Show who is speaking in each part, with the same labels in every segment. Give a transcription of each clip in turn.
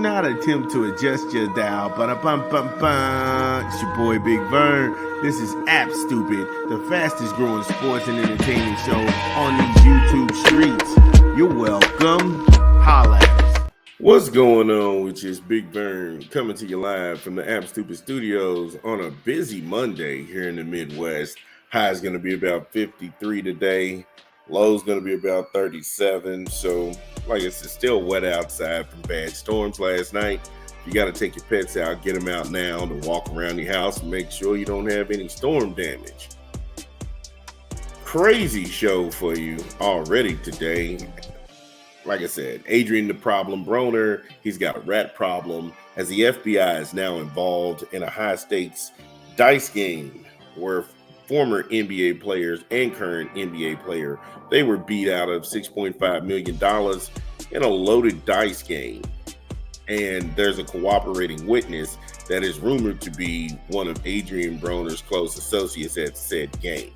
Speaker 1: not attempt to adjust your dial. Ba-da-bum-bum-bum. It's your boy Big Vern. This is App Stupid, the fastest growing sports and entertainment show on these YouTube streets. You're welcome. Holla at us. What's going on with you? It's Big Vern coming to you live from the App Stupid Studios on a busy Monday here in the Midwest. High is going to be about 53 today. Low's going to be about 37. So, like I said, still wet outside from bad storms last night. You got to take your pets out, get them out now to walk around your house and make sure you don't have any storm damage. Crazy show for you already today. Like I said, Adrian the Problem Broner, he's got a rat problem as the FBI is now involved in a high-stakes dice game where former NBA players and current NBA player, they were beat out of $6.5 million in a loaded dice game. And there's a cooperating witness that is rumored to be one of Adrian Broner's close associates at said game.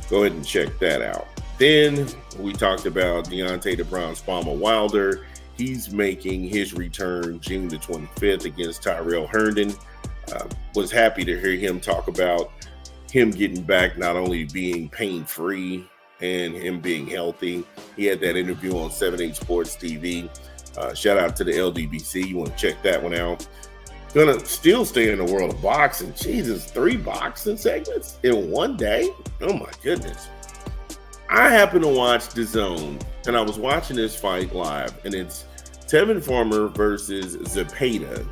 Speaker 1: Go ahead and check that out. Then we talked about Deontay the Bronze Bomber Wilder. He's making his return June the 25th against Tyrell Herndon. Was happy to hear him talk about him getting back, not only being pain-free and him being healthy. He had that interview on 7-8 Sports TV. Shout out to the LDBC. You want to check that one out. Gonna still stay in the world of boxing. Jesus, 3 boxing segments in one day? Oh my goodness. I happened to watch DAZN, and I was watching this fight live, and it's Tevin Farmer versus Zepeda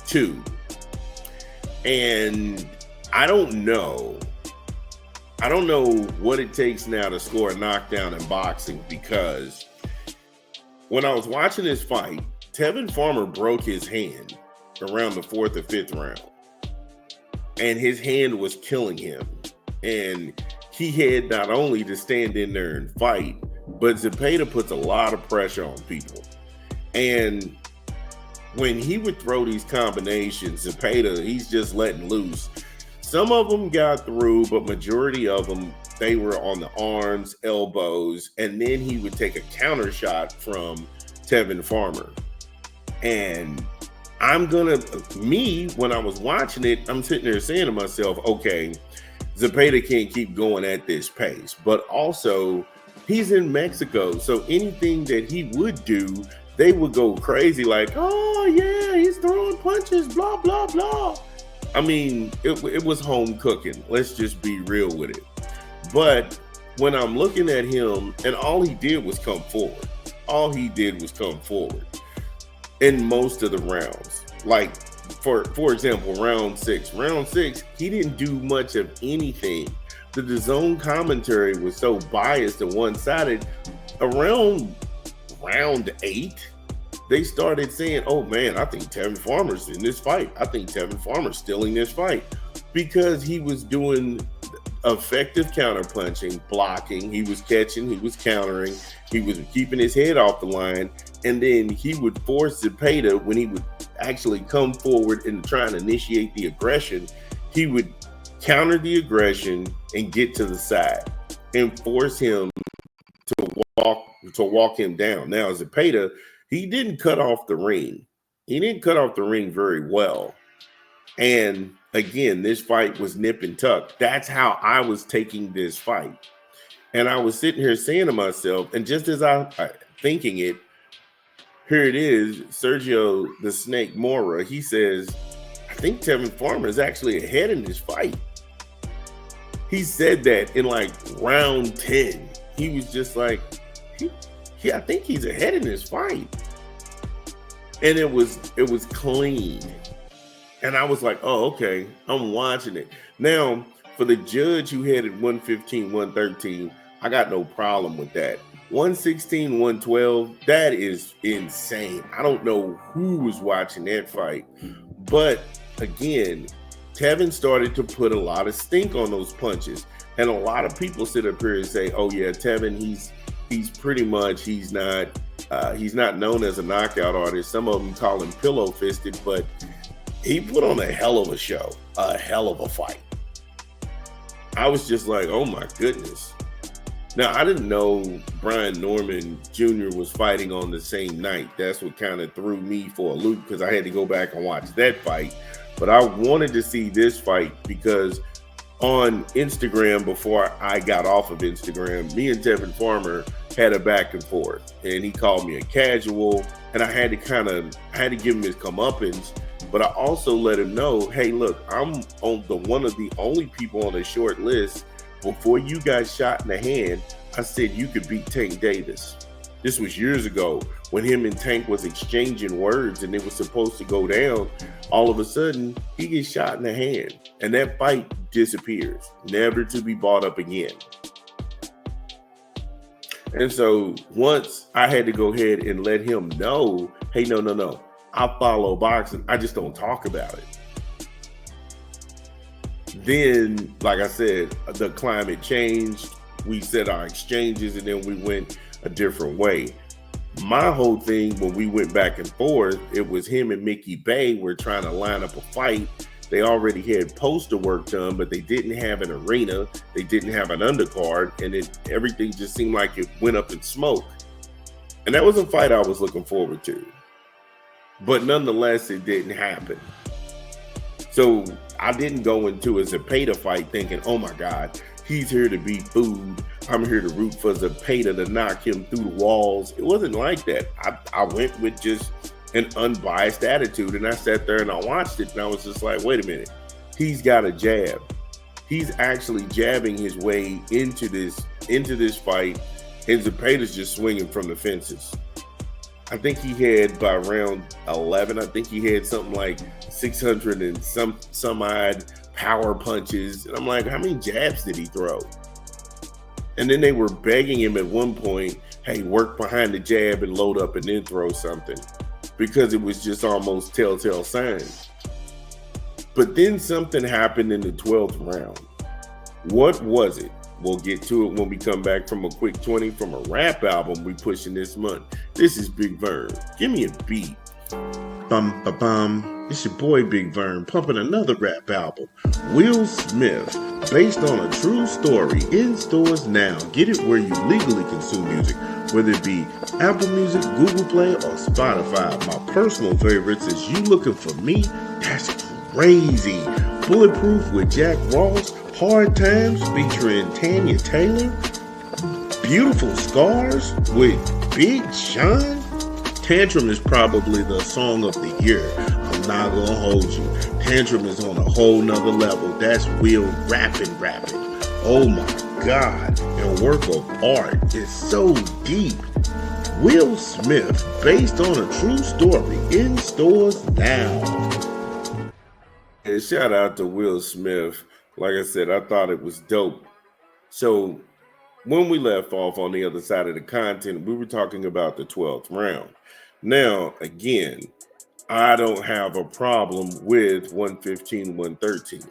Speaker 1: 2. And I don't know what it takes now to score a knockdown in boxing, because when I was watching this fight, Tevin Farmer broke his hand around the 4th or 5th round, and his hand was killing him. And he had not only to stand in there and fight, but Zepeda puts a lot of pressure on people. And when he would throw these combinations, Zepeda, he's just letting loose. Some of them got through, but majority of them, they were on the arms, elbows, and then he would take a counter shot from Tevin Farmer. And when I was watching it, I'm sitting there saying to myself, okay, Zepeda can't keep going at this pace, but also he's in Mexico. So anything that he would do, they would go crazy like, oh yeah, he's throwing punches, blah, blah, blah. I mean, it was home cooking. Let's just be real with it. But when I'm looking at him, and all he did was come forward. All he did was come forward in most of the rounds. Like, for example, round 6. Round 6, he didn't do much of anything. The DAZN commentary was so biased and one-sided. Around round 8, they started saying, oh man, I think Tevin Farmer's in this fight. I think Tevin Farmer's still in this fight, because he was doing effective counterpunching, blocking, he was catching, he was countering, he was keeping his head off the line, and then he would force Zepeda, when he would actually come forward and try and initiate the aggression, he would counter the aggression and get to the side and force him to walk him down. Now, Zepeda, he didn't cut off the ring. He didn't cut off the ring very well. And again, this fight was nip and tuck. That's how I was taking this fight. And I was sitting here saying to myself, and just as I thinking it, here it is, Sergio the Snake Mora, he says, I think Tevin Farmer is actually ahead in this fight. He said that in like round 10. He was just like, I think he's ahead in this fight. And it was clean. And I was like, oh, okay, I'm watching it. Now, for the judge who had it 115, 113, I got no problem with that. 116, 112, that is insane. I don't know who was watching that fight. But again, Tevin started to put a lot of stink on those punches. And a lot of people sit up here and say, oh yeah, Tevin, he's pretty much, he's not known as a knockout artist. Some of them call him pillow fisted, but he put on a hell of a show, a hell of a fight. I was just like, oh my goodness. Now, I didn't know Brian Norman Jr. was fighting on the same night. That's what kind of threw me for a loop because I had to go back and watch that fight. But I wanted to see this fight because on Instagram, before I got off of Instagram, me and Tevin Farmer had a back and forth. And he called me a casual. And I had to give him his comeuppance. But I also let him know, hey, look, I'm on one of the only people on a short list. Before you got shot in the hand, I said you could beat Tank Davis. This was years ago when him and Tank was exchanging words and it was supposed to go down. All of a sudden, he gets shot in the hand and that fight disappears, never to be brought up again. And so once I had to go ahead and let him know, hey, no, I follow boxing. I just don't talk about it. Then, like I said, the climate changed. We said our exchanges and then we went a different way. My whole thing when we went back and forth, it was him and Mickey Bay were trying to line up a fight. They already had poster work done, but they didn't have an arena. They didn't have an undercard, and everything just seemed like it went up in smoke. And that was a fight I was looking forward to. But nonetheless, it didn't happen. So I didn't go into a Zepeda fight thinking, oh my God, he's here to be food. I'm here to root for Zepeda to knock him through the walls. It wasn't like that. I went with just an unbiased attitude, and I sat there and I watched it, and I was just like, wait a minute. He's got a jab. He's actually jabbing his way into this fight, and Zepeda's just swinging from the fences. I think he had by round 11, I think he had something like 600 and some odd power punches. And I'm like, how many jabs did he throw? And then they were begging him at one point, hey, work behind the jab and load up and then throw something, because it was just almost telltale signs. But then something happened in the 12th round. What was it? We'll get to it when we come back from a quick 20 from a rap album we pushing this month. This is Big Vern. Give me a beat. Bum, ba, bum. It's your boy Big Vern pumping another rap album. Will Smith, based on a true story, in stores now. Get it where you legally consume music, whether it be Apple Music, Google Play, or Spotify. My personal favorites is You Looking For Me. That's crazy. Bulletproof with Jack Ross. Hard Times featuring Tanya Taylor. Beautiful Scars with Big Sean. Tantrum is probably the song of the year. I'm not gonna hold you. Tantrum is on a whole nother level. That's Will rapping. Oh my God. And work of art is so deep. Will Smith, based on a true story, in stores now. And shout out to Will Smith. Like I said, I thought it was dope. So when we left off on the other side of the content, we were talking about the 12th round. Now, again, I don't have a problem with 115, 113.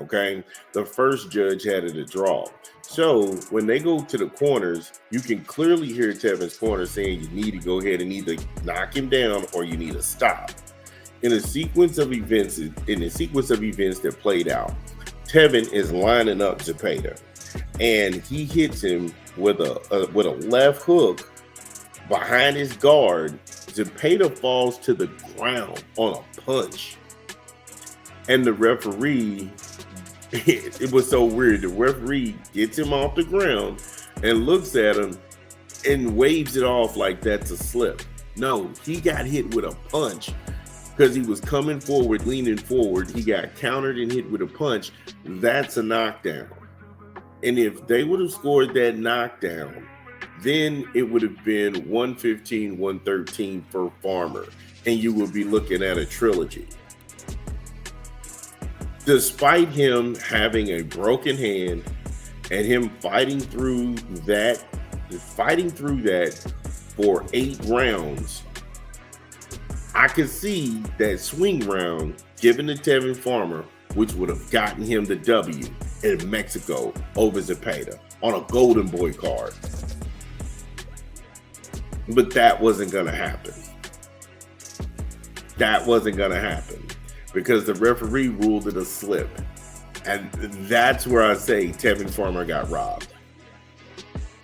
Speaker 1: Okay. The first judge had it a draw. So when they go to the corners, you can clearly hear Tevin's corner saying you need to go ahead and either knock him down or you need to stop. In a sequence of events that played out, Tevin is lining up Zepeda, and he hits him with a left hook behind his guard. Zepeda falls to the ground on a punch, and the referee, it was so weird. The referee gets him off the ground and looks at him and waves it off like that's a slip. No, he got hit with a punch. Because he was coming forward, leaning forward. He got countered and hit with a punch. That's a knockdown. And if they would have scored that knockdown, then it would have been 115, 113 for Farmer. And you would be looking at a trilogy. Despite him having a broken hand and him fighting through that for 8 rounds, I could see that swing round given to Tevin Farmer, which would have gotten him the W in Mexico over Zepeda on a Golden Boy card. But that wasn't going to happen. That wasn't going to happen because the referee ruled it a slip. And that's where I say Tevin Farmer got robbed.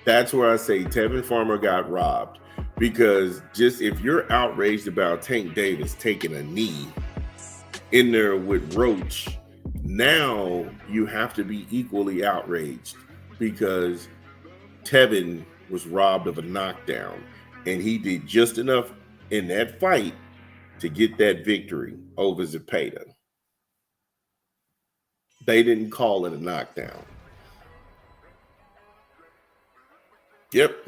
Speaker 1: That's where I say Tevin Farmer got robbed. Because just if you're outraged about Tank Davis taking a knee in there with Roach, now you have to be equally outraged because Tevin was robbed of a knockdown, and he did just enough in that fight to get that victory over Zepeda. They didn't call it a knockdown. Yep.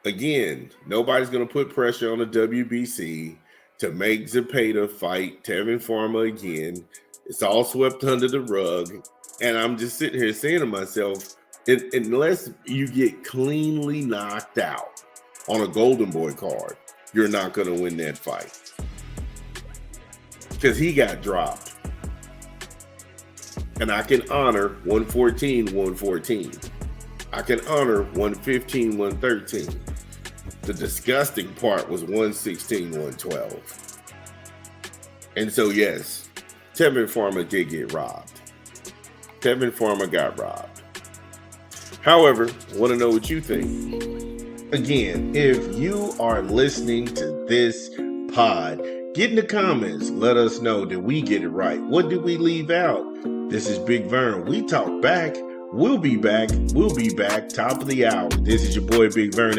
Speaker 1: Again, nobody's going to put pressure on the WBC to make Zepeda fight Tevin Farmer again. It's all swept under the rug. And I'm just sitting here saying to myself, unless you get cleanly knocked out on a Golden Boy card, you're not going to win that fight. Because he got dropped. And I can honor 114, 114. I can honor 115, 113. The disgusting part was 116, 112. And so, yes, Tevin Farmer did get robbed. Tevin Farmer got robbed. However, I want to know what you think. Again, if you are listening to this pod, get in the comments. Let us know, did we get it right? What did we leave out? This is Big Vern. We talk back. We'll be back. Top of the hour. This is your boy, Big Vern.